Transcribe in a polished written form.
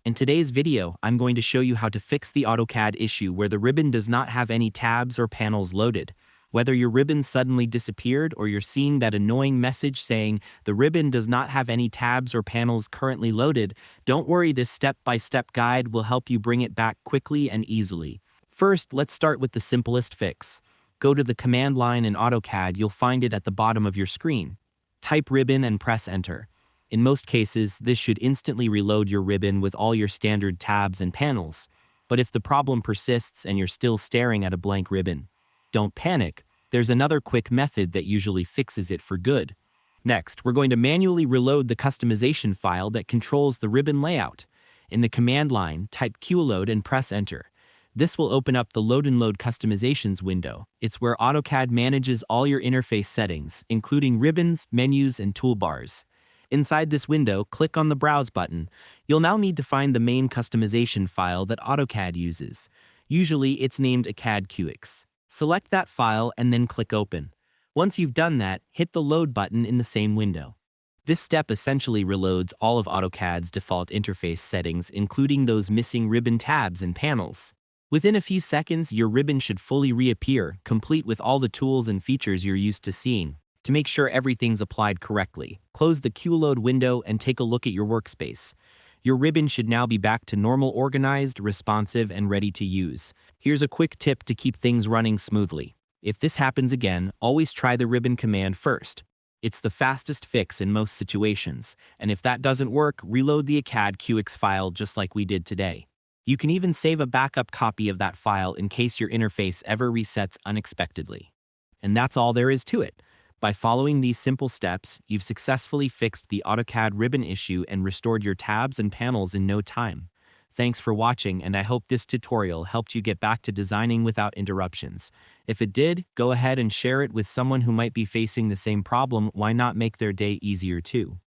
In today's video, I'm going to show you how to fix the AutoCAD issue where the ribbon does not have any tabs or panels loaded. Whether your ribbon suddenly disappeared or you're seeing that annoying message saying the ribbon does not have any tabs or panels currently loaded, don't worry, this step-by-step guide will help you bring it back quickly and easily. First, let's start with the simplest fix. Go to the command line in AutoCAD, you'll find it at the bottom of your screen. Type ribbon and press enter. In most cases, this should instantly reload your ribbon with all your standard tabs and panels. But if the problem persists and you're still staring at a blank ribbon, don't panic. There's another quick method that usually fixes it for good. Next, we're going to manually reload the customization file that controls the ribbon layout. In the command line, type QLoad and press enter. This will open up the Load and Load Customizations window. It's where AutoCAD manages all your interface settings, including ribbons, menus, and toolbars. Inside this window, click on the Browse button. You'll now need to find the main customization file that AutoCAD uses. Usually, it's named a CAD-QX. Select that file and then click Open. Once you've done that, hit the Load button in the same window. This step essentially reloads all of AutoCAD's default interface settings, including those missing ribbon tabs and panels. Within a few seconds, your ribbon should fully reappear, complete with all the tools and features you're used to seeing. To make sure everything's applied correctly, close the QLoad window and take a look at your workspace. Your ribbon should now be back to normal, organized, responsive, and ready to use. Here's a quick tip to keep things running smoothly. If this happens again, always try the ribbon command first. It's the fastest fix in most situations, and if that doesn't work, reload the CAD-QX file just like we did today. You can even save a backup copy of that file in case your interface ever resets unexpectedly. And that's all there is to it. By following these simple steps, you've successfully fixed the AutoCAD ribbon issue and restored your tabs and panels in no time. Thanks for watching, and I hope this tutorial helped you get back to designing without interruptions. If it did, go ahead and share it with someone who might be facing the same problem. Why not make their day easier too?